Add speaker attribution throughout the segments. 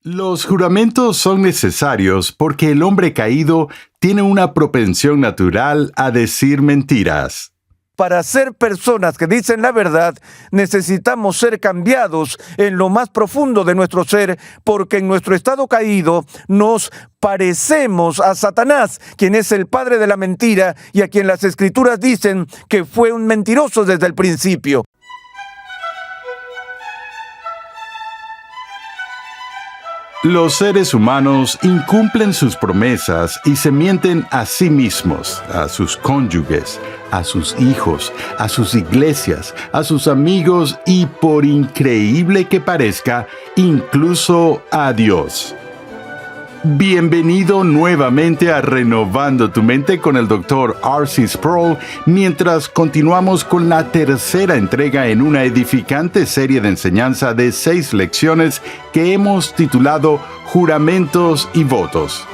Speaker 1: Los juramentos son necesarios porque el hombre caído tiene una propensión natural a decir mentiras.
Speaker 2: Para ser personas que dicen la verdad, necesitamos ser cambiados en lo más profundo de nuestro ser, porque en nuestro estado caído nos parecemos a Satanás, quien es el padre de la mentira y a quien las Escrituras dicen que fue un mentiroso desde el principio.
Speaker 1: Los seres humanos incumplen sus promesas y se mienten a sí mismos, a sus cónyuges, a sus hijos, a sus iglesias, a sus amigos y, por increíble que parezca, incluso a Dios. Bienvenido nuevamente a Renovando tu Mente con el Dr. R.C. Sproul, mientras continuamos con la tercera entrega en una edificante serie de enseñanza de 6 lecciones que hemos titulado Juramentos y Votos.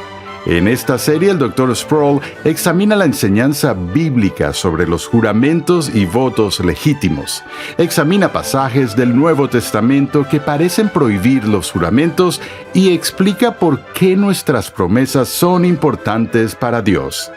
Speaker 1: En esta serie, el Dr. Sproul examina la enseñanza bíblica sobre los juramentos y votos legítimos. Examina pasajes del Nuevo Testamento que parecen prohibir los juramentos y explica por qué nuestras promesas son importantes para Dios.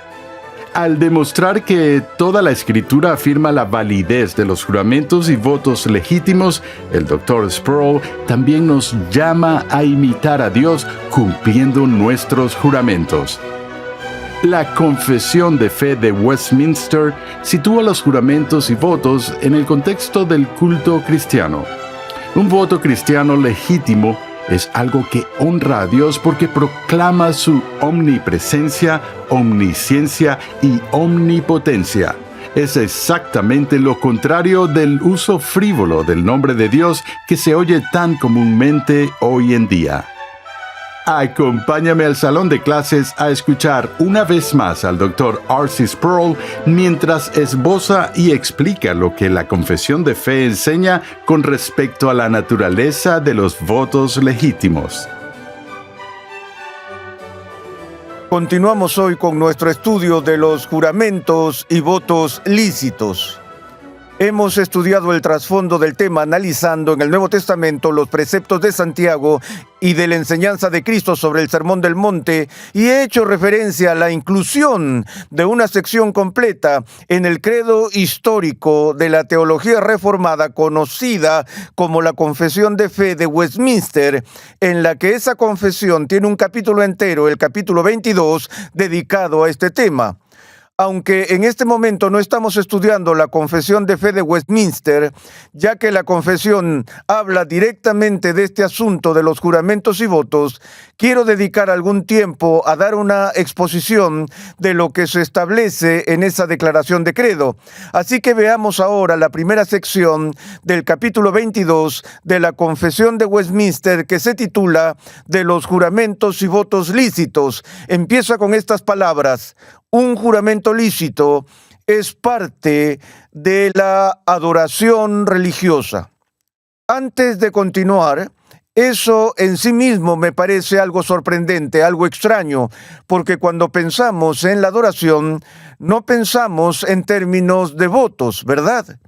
Speaker 1: Al demostrar que toda la Escritura afirma la validez de los juramentos y votos legítimos, el Dr. Sproul también nos llama a imitar a Dios cumpliendo nuestros juramentos. La Confesión de Fe de Westminster sitúa los juramentos y votos en el contexto del culto cristiano. Un voto cristiano legítimo es algo que honra a Dios porque proclama su omnipresencia, omnisciencia y omnipotencia. Es exactamente lo contrario del uso frívolo del nombre de Dios que se oye tan comúnmente hoy en día. Acompáñame al salón de clases a escuchar una vez más al Dr. R.C. Sproul mientras esboza y explica lo que la Confesión de Fe enseña con respecto a la naturaleza de los votos legítimos.
Speaker 2: Continuamos hoy con nuestro estudio de los juramentos y votos lícitos. Hemos estudiado el trasfondo del tema analizando en el Nuevo Testamento los preceptos de Santiago y de la enseñanza de Cristo sobre el Sermón del Monte, y he hecho referencia a la inclusión de una sección completa en el credo histórico de la teología reformada conocida como la Confesión de Fe de Westminster, en la que esa confesión tiene un capítulo entero, el capítulo 22, dedicado a este tema. Aunque en este momento no estamos estudiando la Confesión de Fe de Westminster, ya que la confesión habla directamente de este asunto de los juramentos y votos, quiero dedicar algún tiempo a dar una exposición de lo que se establece en esa declaración de credo. Así que veamos ahora la primera sección del capítulo 22 de la Confesión de Westminster, que se titula De los juramentos y votos lícitos. Empieza con estas palabras: un juramento lícito es parte de la adoración religiosa. Antes de continuar, eso en sí mismo me parece algo sorprendente, algo extraño, porque cuando pensamos en la adoración, no pensamos en términos de votos, ¿verdad?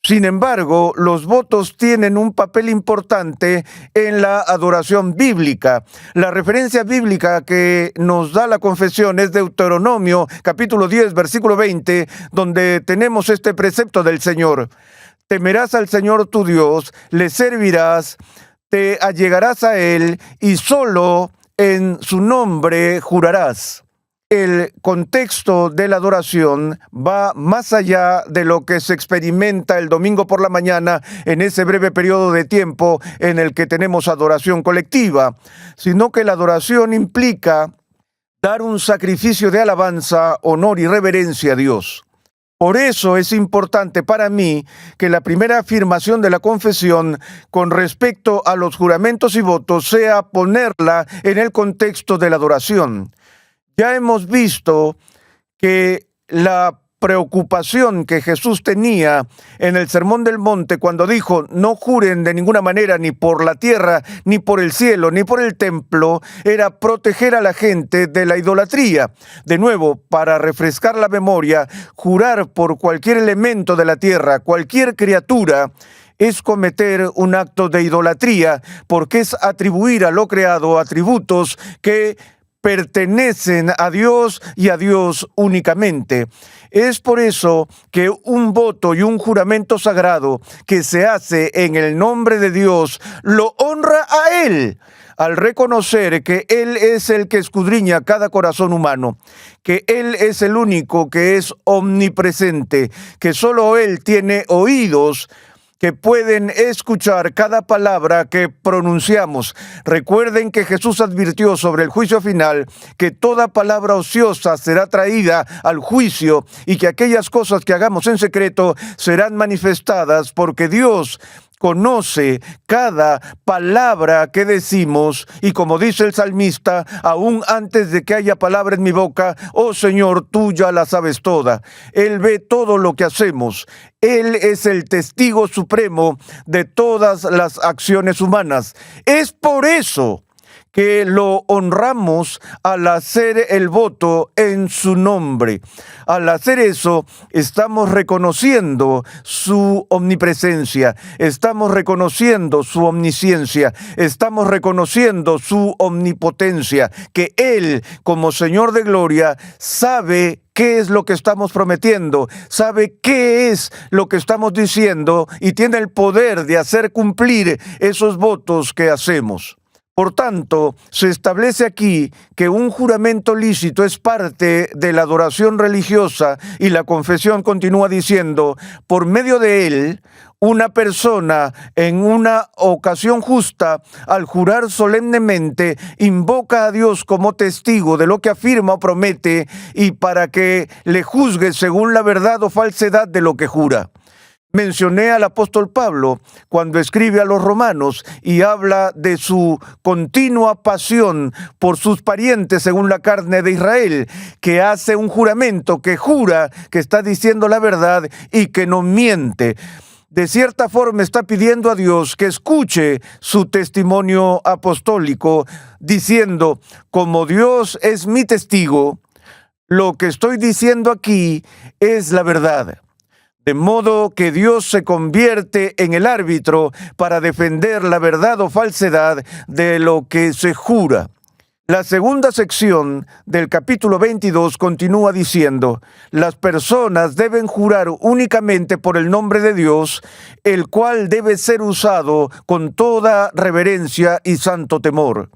Speaker 2: Sin embargo, los votos tienen un papel importante en la adoración bíblica. La referencia bíblica que nos da la confesión es Deuteronomio, capítulo 10, versículo 20, donde tenemos este precepto del Señor. Temerás al Señor tu Dios, le servirás, te allegarás a Él y solo en su nombre jurarás. El contexto de la adoración va más allá de lo que se experimenta el domingo por la mañana en ese breve periodo de tiempo en el que tenemos adoración colectiva, sino que la adoración implica dar un sacrificio de alabanza, honor y reverencia a Dios. Por eso es importante para mí que la primera afirmación de la confesión con respecto a los juramentos y votos sea ponerla en el contexto de la adoración. Ya hemos visto que la preocupación que Jesús tenía en el Sermón del Monte cuando dijo: no juren de ninguna manera ni por la tierra, ni por el cielo, ni por el templo, era proteger a la gente de la idolatría. De nuevo, para refrescar la memoria, jurar por cualquier elemento de la tierra, cualquier criatura, es cometer un acto de idolatría, porque es atribuir a lo creado atributos que pertenecen a Dios y a Dios únicamente. Es por eso que un voto y un juramento sagrado que se hace en el nombre de Dios lo honra a Él, al reconocer que Él es el que escudriña cada corazón humano, que Él es el único que es omnipresente, que solo Él tiene oídos que pueden escuchar cada palabra que pronunciamos. Recuerden que Jesús advirtió sobre el juicio final que toda palabra ociosa será traída al juicio y que aquellas cosas que hagamos en secreto serán manifestadas porque Dios conoce cada palabra que decimos y como dice el salmista, aún antes de que haya palabra en mi boca, oh Señor, tú ya la sabes toda. Él ve todo lo que hacemos. Él es el testigo supremo de todas las acciones humanas. Es por eso que lo honramos al hacer el voto en su nombre. Al hacer eso, estamos reconociendo su omnipresencia, estamos reconociendo su omnisciencia, estamos reconociendo su omnipotencia, que Él, como Señor de gloria, sabe qué es lo que estamos prometiendo, sabe qué es lo que estamos diciendo y tiene el poder de hacer cumplir esos votos que hacemos. Por tanto, se establece aquí que un juramento lícito es parte de la adoración religiosa y la confesión continúa diciendo, por medio de él, una persona en una ocasión justa, al jurar solemnemente, invoca a Dios como testigo de lo que afirma o promete y para que le juzgue según la verdad o falsedad de lo que jura. Mencioné al apóstol Pablo cuando escribe a los romanos y habla de su continua pasión por sus parientes según la carne de Israel, que hace un juramento, que jura que está diciendo la verdad y que no miente. De cierta forma está pidiendo a Dios que escuche su testimonio apostólico, diciendo, como Dios es mi testigo, lo que estoy diciendo aquí es la verdad. De modo que Dios se convierte en el árbitro para defender la verdad o falsedad de lo que se jura. La segunda sección del capítulo 22 continúa diciendo, las personas deben jurar únicamente por el nombre de Dios, el cual debe ser usado con toda reverencia y santo temor.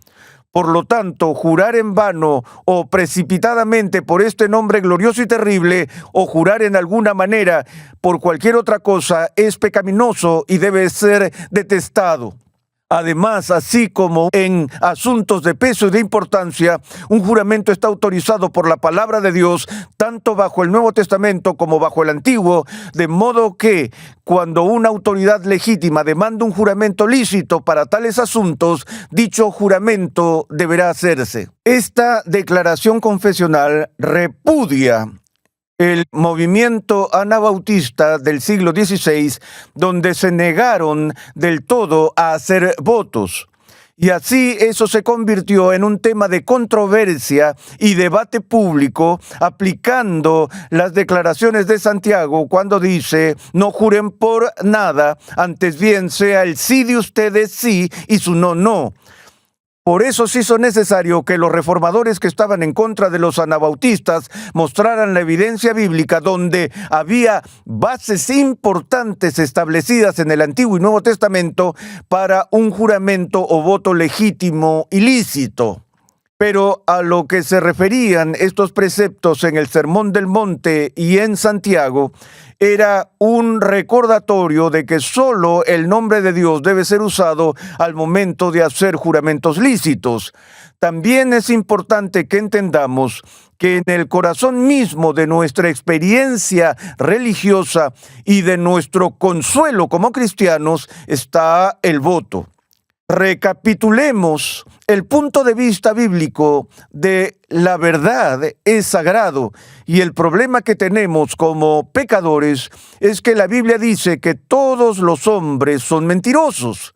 Speaker 2: Por lo tanto, jurar en vano o precipitadamente por este nombre glorioso y terrible, o jurar en alguna manera por cualquier otra cosa, es pecaminoso y debe ser detestado. Además, así como en asuntos de peso y de importancia, un juramento está autorizado por la palabra de Dios, tanto bajo el Nuevo Testamento como bajo el Antiguo, de modo que cuando una autoridad legítima demanda un juramento lícito para tales asuntos, dicho juramento deberá hacerse. Esta declaración confesional repudia el movimiento anabautista del siglo XVI, donde se negaron del todo a hacer votos. Y así eso se convirtió en un tema de controversia y debate público, aplicando las declaraciones de Santiago cuando dice, no juren por nada, antes bien sea el sí de ustedes sí y su no, no. Por eso se hizo necesario que los reformadores que estaban en contra de los anabautistas mostraran la evidencia bíblica donde había bases importantes establecidas en el Antiguo y Nuevo Testamento para un juramento o voto legítimo y lícito. Pero a lo que se referían estos preceptos en el Sermón del Monte y en Santiago, era un recordatorio de que solo el nombre de Dios debe ser usado al momento de hacer juramentos lícitos. También es importante que entendamos que en el corazón mismo de nuestra experiencia religiosa y de nuestro consuelo como cristianos está el voto. Recapitulemos, el punto de vista bíblico de la verdad es sagrado y el problema que tenemos como pecadores es que la Biblia dice que todos los hombres son mentirosos.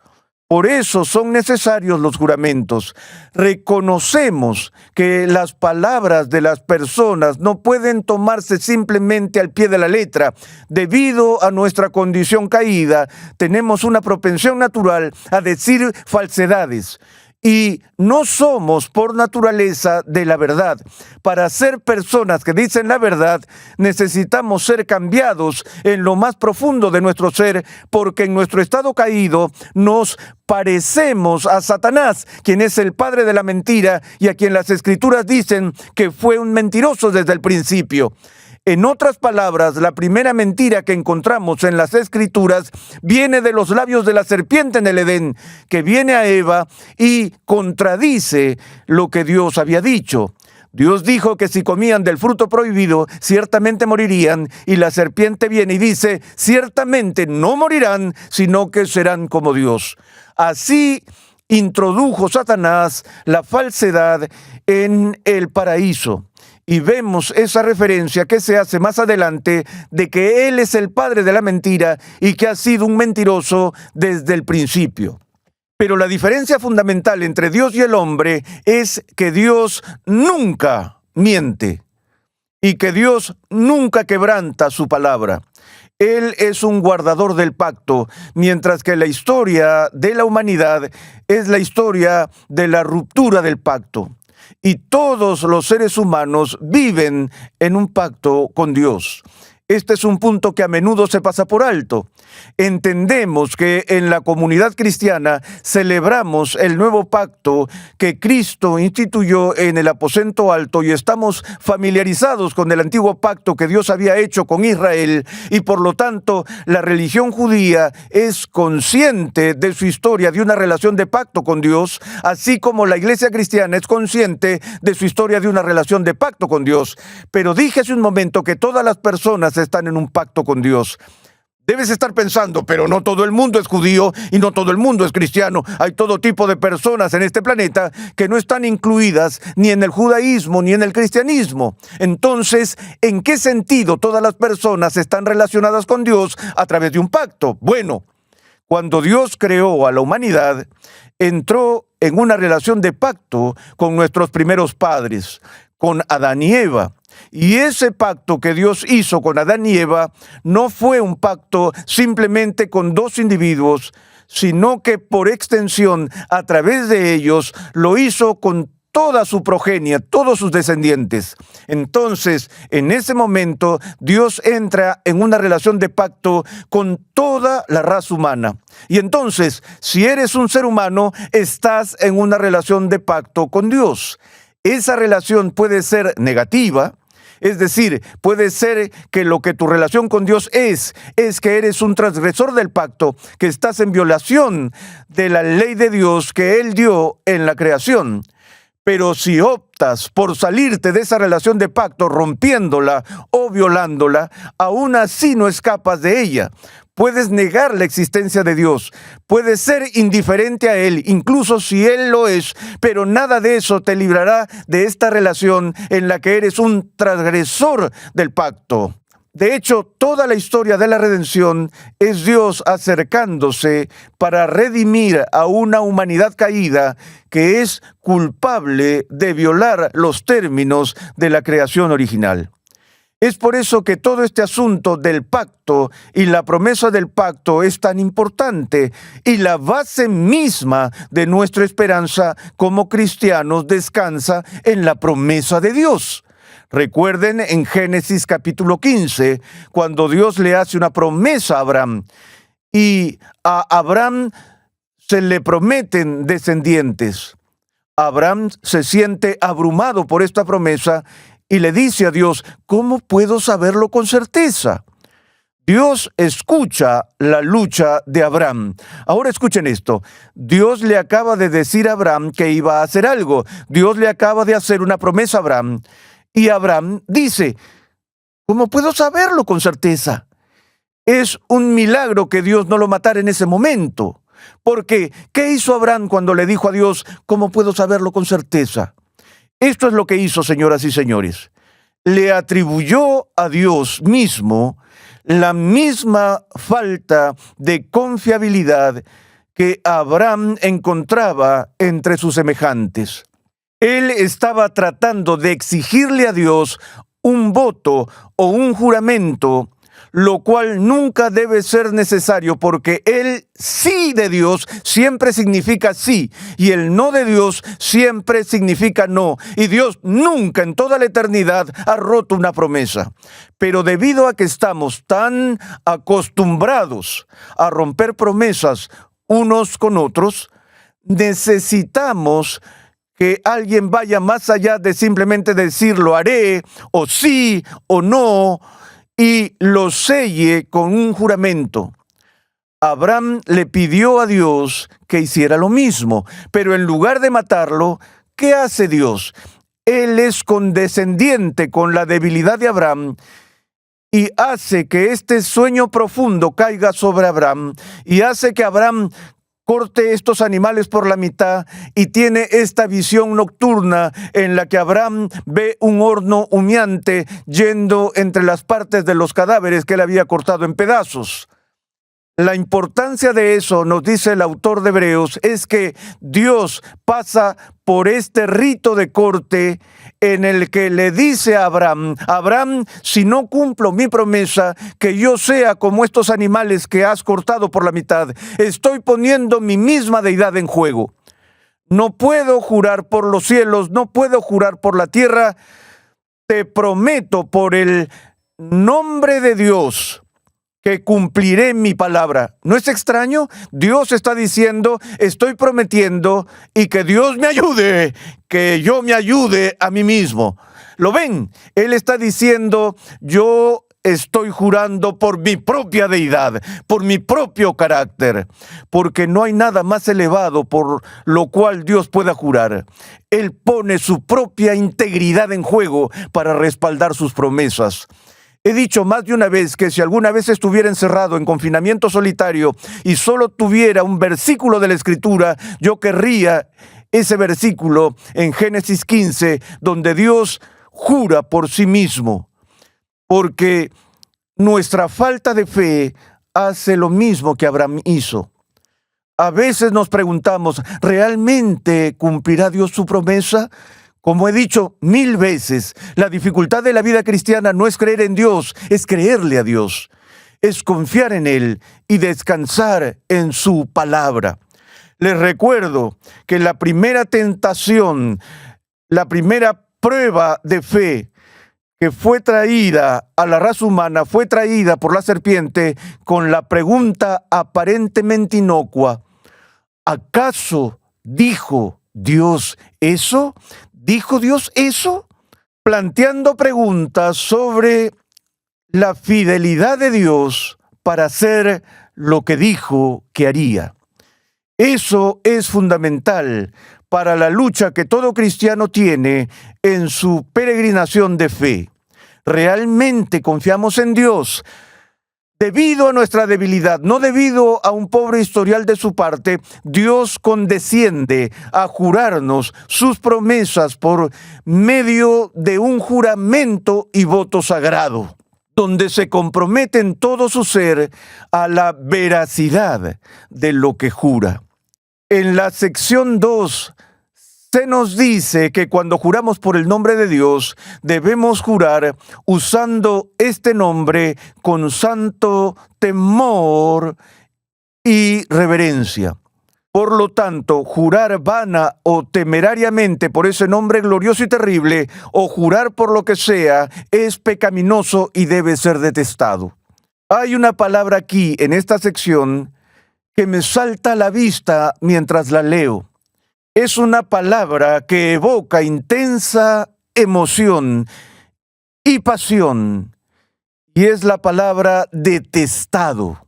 Speaker 2: Por eso son necesarios los juramentos. Reconocemos que las palabras de las personas no pueden tomarse simplemente al pie de la letra. Debido a nuestra condición caída, tenemos una propensión natural a decir falsedades. Y no somos por naturaleza de la verdad. Para ser personas que dicen la verdad, necesitamos ser cambiados en lo más profundo de nuestro ser, porque en nuestro estado caído nos parecemos a Satanás, quien es el padre de la mentira y a quien las Escrituras dicen que fue un mentiroso desde el principio. En otras palabras, la primera mentira que encontramos en las Escrituras viene de los labios de la serpiente en el Edén, que viene a Eva y contradice lo que Dios había dicho. Dios dijo que si comían del fruto prohibido, ciertamente morirían, y la serpiente viene y dice, ciertamente no morirán, sino que serán como Dios. Así introdujo Satanás la falsedad en el paraíso. Y vemos esa referencia que se hace más adelante de que Él es el padre de la mentira y que ha sido un mentiroso desde el principio. Pero la diferencia fundamental entre Dios y el hombre es que Dios nunca miente y que Dios nunca quebranta su palabra. Él es un guardador del pacto, mientras que la historia de la humanidad es la historia de la ruptura del pacto. Y todos los seres humanos viven en un pacto con Dios. Este es un punto que a menudo se pasa por alto. Entendemos que en la comunidad cristiana celebramos el nuevo pacto que Cristo instituyó en el aposento alto y estamos familiarizados con el antiguo pacto que Dios había hecho con Israel, y por lo tanto la religión judía es consciente de su historia de una relación de pacto con Dios, así como la iglesia cristiana es consciente de su historia de una relación de pacto con Dios. Pero dije hace un momento que todas las personas están en un pacto con Dios. Debes estar pensando, pero no todo el mundo es judío y no todo el mundo es cristiano. Hay todo tipo de personas en este planeta que no están incluidas ni en el judaísmo ni en el cristianismo. Entonces, ¿en qué sentido todas las personas están relacionadas con Dios a través de un pacto? Bueno, cuando Dios creó a la humanidad, entró en una relación de pacto con nuestros primeros padres, con Adán y Eva. Y ese pacto que Dios hizo con Adán y Eva no fue un pacto simplemente con dos individuos, sino que por extensión, a través de ellos, lo hizo con toda su progenie, todos sus descendientes. Entonces, en ese momento, Dios entra en una relación de pacto con toda la raza humana. Y entonces, si eres un ser humano, estás en una relación de pacto con Dios. Esa relación puede ser negativa. Es decir, puede ser que lo que tu relación con Dios es que eres un transgresor del pacto, que estás en violación de la ley de Dios que Él dio en la creación. Pero si optas por salirte de esa relación de pacto, rompiéndola o violándola, aún así no escapas de ella. Puedes negar la existencia de Dios, puedes ser indiferente a Él, incluso si Él lo es, pero nada de eso te librará de esta relación en la que eres un transgresor del pacto. De hecho, toda la historia de la redención es Dios acercándose para redimir a una humanidad caída que es culpable de violar los términos de la creación original. Es por eso que todo este asunto del pacto y la promesa del pacto es tan importante, y la base misma de nuestra esperanza como cristianos descansa en la promesa de Dios. Recuerden en Génesis capítulo 15, cuando Dios le hace una promesa a Abraham, y a Abraham se le prometen descendientes. Abraham se siente abrumado por esta promesa y le dice a Dios, ¿cómo puedo saberlo con certeza? Dios escucha la lucha de Abraham. Ahora escuchen esto. Dios le acaba de decir a Abraham que iba a hacer algo. Dios le acaba de hacer una promesa a Abraham. Y Abraham dice, ¿cómo puedo saberlo con certeza? Es un milagro que Dios no lo matara en ese momento. Porque, ¿qué hizo Abraham cuando le dijo a Dios, ¿cómo puedo saberlo con certeza? Esto es lo que hizo, señoras y señores. Le atribuyó a Dios mismo la misma falta de confiabilidad que Abraham encontraba entre sus semejantes. Él estaba tratando de exigirle a Dios un voto o un juramento, lo cual nunca debe ser necesario, porque el sí de Dios siempre significa sí, y el no de Dios siempre significa no, y Dios nunca en toda la eternidad ha roto una promesa. Pero debido a que estamos tan acostumbrados a romper promesas unos con otros, necesitamos que alguien vaya más allá de simplemente decir lo haré, o sí, o no, y lo selle con un juramento. Abraham le pidió a Dios que hiciera lo mismo, pero en lugar de matarlo, ¿qué hace Dios? Él es condescendiente con la debilidad de Abraham y hace que este sueño profundo caiga sobre Abraham y hace que Abraham corte estos animales por la mitad y tiene esta visión nocturna en la que Abraham ve un horno humeante yendo entre las partes de los cadáveres que él había cortado en pedazos. La importancia de eso, nos dice el autor de Hebreos, es que Dios pasa por este rito de corte en el que le dice a Abraham, Abraham, si no cumplo mi promesa, que yo sea como estos animales que has cortado por la mitad, estoy poniendo mi misma deidad en juego. No puedo jurar por los cielos, no puedo jurar por la tierra, te prometo por el nombre de Dios que cumpliré mi palabra. ¿No es extraño? Dios está diciendo, estoy prometiendo, y que Dios me ayude, que yo me ayude a mí mismo. ¿Lo ven? Él está diciendo, yo estoy jurando por mi propia deidad, por mi propio carácter, porque no hay nada más elevado por lo cual Dios pueda jurar. Él pone su propia integridad en juego para respaldar sus promesas. He dicho más de una vez que si alguna vez estuviera encerrado en confinamiento solitario y solo tuviera un versículo de la Escritura, yo querría ese versículo en Génesis 15, donde Dios jura por sí mismo, porque nuestra falta de fe hace lo mismo que Abraham hizo. A veces nos preguntamos, ¿realmente cumplirá Dios su promesa? Como he dicho 1000 veces, la dificultad de la vida cristiana no es creer en Dios, es creerle a Dios. Es confiar en Él y descansar en su palabra. Les recuerdo que la primera tentación, la primera prueba de fe que fue traída a la raza humana, fue traída por la serpiente con la pregunta aparentemente inocua: ¿acaso dijo Dios eso? ¿Dijo Dios eso? Planteando preguntas sobre la fidelidad de Dios para hacer lo que dijo que haría. Eso es fundamental para la lucha que todo cristiano tiene en su peregrinación de fe. ¿Realmente confiamos en Dios? Debido a nuestra debilidad, no debido a un pobre historial de su parte, Dios condesciende a jurarnos sus promesas por medio de un juramento y voto sagrado, donde se compromete en todo su ser a la veracidad de lo que jura. En la sección 2 se nos dice que cuando juramos por el nombre de Dios, debemos jurar usando este nombre con santo temor y reverencia. Por lo tanto, jurar vana o temerariamente por ese nombre glorioso y terrible, o jurar por lo que sea, es pecaminoso y debe ser detestado. Hay una palabra aquí en esta sección que me salta a la vista mientras la leo. Es una palabra que evoca intensa emoción y pasión, y es la palabra detestado.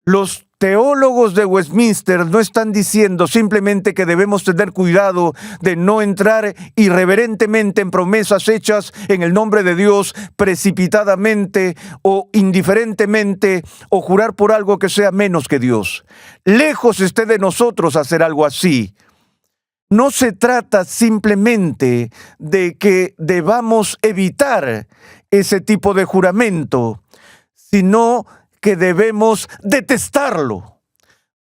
Speaker 2: Los teólogos de Westminster no están diciendo simplemente que debemos tener cuidado de no entrar irreverentemente en promesas hechas en el nombre de Dios precipitadamente o indiferentemente, o jurar por algo que sea menos que Dios. Lejos esté de nosotros hacer algo así. No se trata simplemente de que debamos evitar ese tipo de juramento, sino que debemos detestarlo.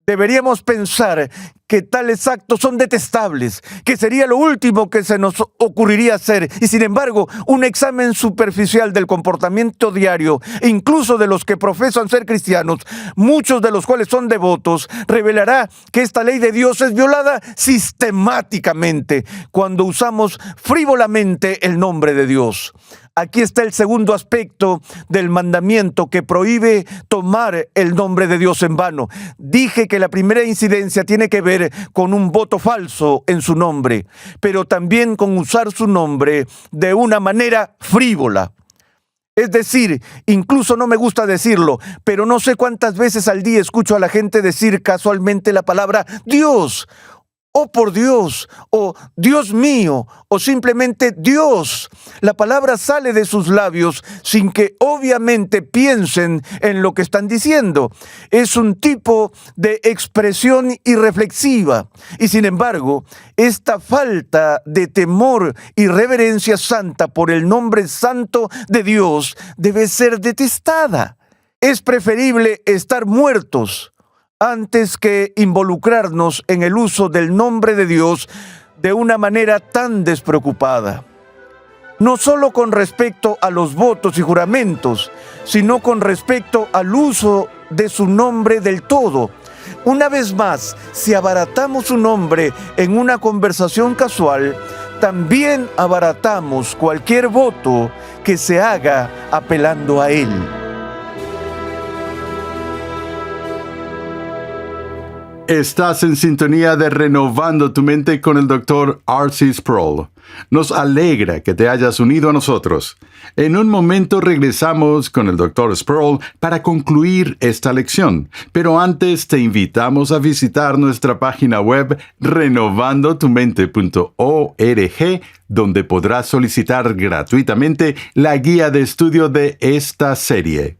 Speaker 2: Deberíamos pensar que tales actos son detestables, que sería lo último que se nos ocurriría hacer. Y sin embargo, un examen superficial del comportamiento diario, e incluso de los que profesan ser cristianos, muchos de los cuales son devotos, revelará que esta ley de Dios es violada sistemáticamente cuando usamos frívolamente el nombre de Dios. Aquí está el segundo aspecto del mandamiento que prohíbe tomar el nombre de Dios en vano. Dije que la primera incidencia tiene que ver con un voto falso en su nombre, pero también con usar su nombre de una manera frívola. Es decir, incluso no me gusta decirlo, pero no sé cuántas veces al día escucho a la gente decir casualmente la palabra Dios, oh por Dios, o Dios mío, o simplemente Dios. La palabra sale de sus labios sin que obviamente piensen en lo que están diciendo. Es un tipo de expresión irreflexiva. Y sin embargo, esta falta de temor y reverencia santa por el nombre santo de Dios debe ser detestada. Es preferible estar muertos antes que involucrarnos en el uso del nombre de Dios de una manera tan despreocupada. No solo con respecto a los votos y juramentos, sino con respecto al uso de su nombre del todo. Una vez más, si abaratamos su nombre en una conversación casual, también abaratamos cualquier voto que se haga apelando a él.
Speaker 1: Estás en sintonía de Renovando tu Mente con el Dr. R.C. Sproul. Nos alegra que te hayas unido a nosotros. En un momento regresamos con el Dr. Sproul para concluir esta lección, pero antes te invitamos a visitar nuestra página web renovandotumente.org, donde podrás solicitar gratuitamente la guía de estudio de esta serie.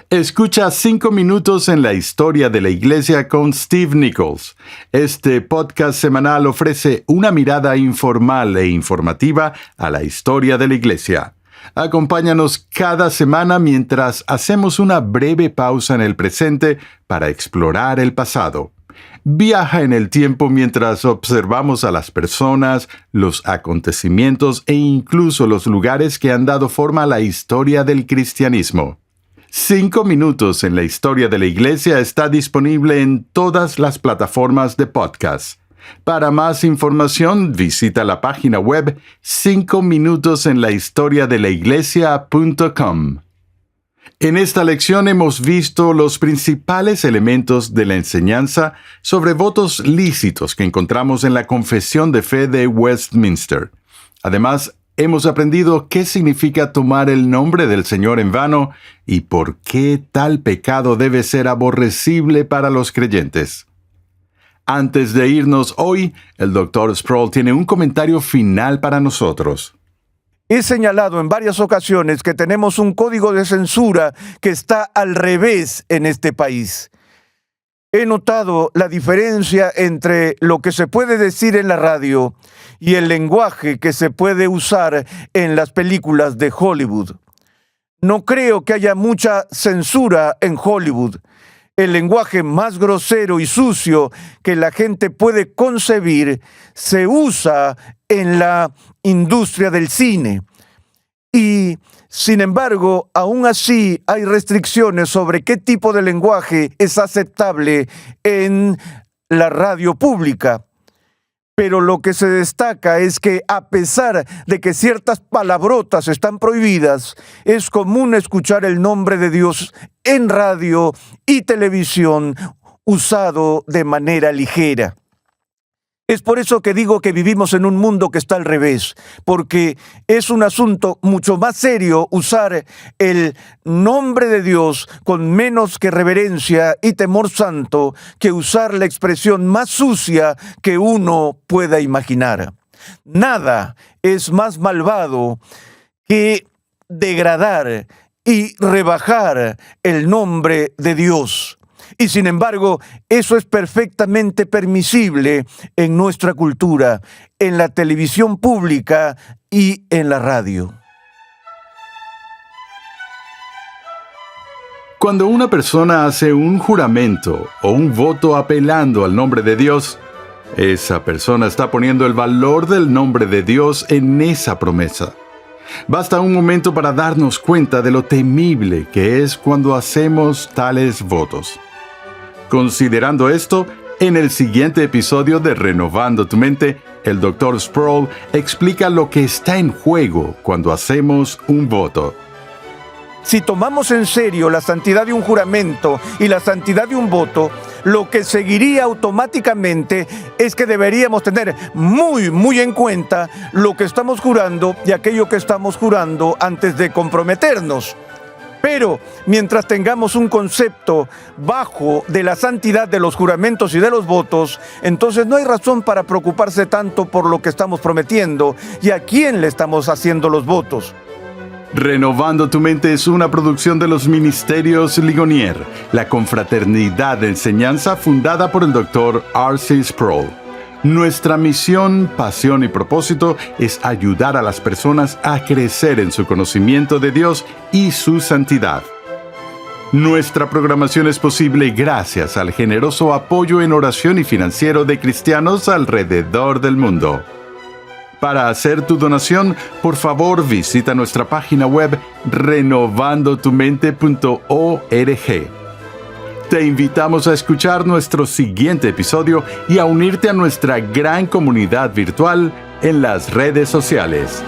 Speaker 1: Escucha 5 minutos en la historia de la Iglesia con Steve Nichols. Este podcast semanal ofrece una mirada informal e informativa a la historia de la Iglesia. Acompáñanos cada semana mientras hacemos una breve pausa en el presente para explorar el pasado. Viaja en el tiempo mientras observamos a las personas, los acontecimientos e incluso los lugares que han dado forma a la historia del cristianismo. 5 minutos en la historia de la Iglesia está disponible en todas las plataformas de podcast. Para más información, visita la página web 5minutosenlahistoriadelaiglesia.com. En esta lección hemos visto los principales elementos de la enseñanza sobre votos lícitos que encontramos en la Confesión de Fe de Westminster. Además, hemos aprendido qué significa tomar el nombre del Señor en vano y por qué tal pecado debe ser aborrecible para los creyentes. Antes de irnos hoy, el Dr. Sproul tiene un comentario final para nosotros.
Speaker 2: He señalado en varias ocasiones que tenemos un código de censura que está al revés en este país. He notado la diferencia entre lo que se puede decir en la radio y el lenguaje que se puede usar en las películas de Hollywood. No creo que haya mucha censura en Hollywood. El lenguaje más grosero y sucio que la gente puede concebir se usa en la industria del cine. Y, sin embargo, aún así hay restricciones sobre qué tipo de lenguaje es aceptable en la radio pública. Pero lo que se destaca es que, a pesar de que ciertas palabrotas están prohibidas, es común escuchar el nombre de Dios en radio y televisión usado de manera ligera. Es por eso que digo que vivimos en un mundo que está al revés, porque es un asunto mucho más serio usar el nombre de Dios con menos que reverencia y temor santo que usar la expresión más sucia que uno pueda imaginar. Nada es más malvado que degradar y rebajar el nombre de Dios. Y sin embargo, eso es perfectamente permisible en nuestra cultura, en la televisión pública y en la radio.
Speaker 1: Cuando una persona hace un juramento o un voto apelando al nombre de Dios, esa persona está poniendo el valor del nombre de Dios en esa promesa. Basta un momento para darnos cuenta de lo temible que es cuando hacemos tales votos. Considerando esto, en el siguiente episodio de Renovando tu Mente, el Dr. Sproul explica lo que está en juego cuando hacemos un voto.
Speaker 2: Si tomamos en serio la santidad de un juramento y la santidad de un voto, lo que seguiría automáticamente es que deberíamos tener muy en cuenta lo que estamos jurando y aquello que estamos jurando antes de comprometernos. Pero mientras tengamos un concepto bajo de la santidad de los juramentos y de los votos, entonces no hay razón para preocuparse tanto por lo que estamos prometiendo y a quién le estamos haciendo los votos.
Speaker 1: Renovando tu Mente es una producción de los Ministerios Ligonier, la confraternidad de enseñanza fundada por el Dr. R.C. Sproul. Nuestra misión, pasión y propósito es ayudar a las personas a crecer en su conocimiento de Dios y su santidad. Nuestra programación es posible gracias al generoso apoyo en oración y financiero de cristianos alrededor del mundo. Para hacer tu donación, por favor visita nuestra página web renovandotumente.org. Te invitamos a escuchar nuestro siguiente episodio y a unirte a nuestra gran comunidad virtual en las redes sociales.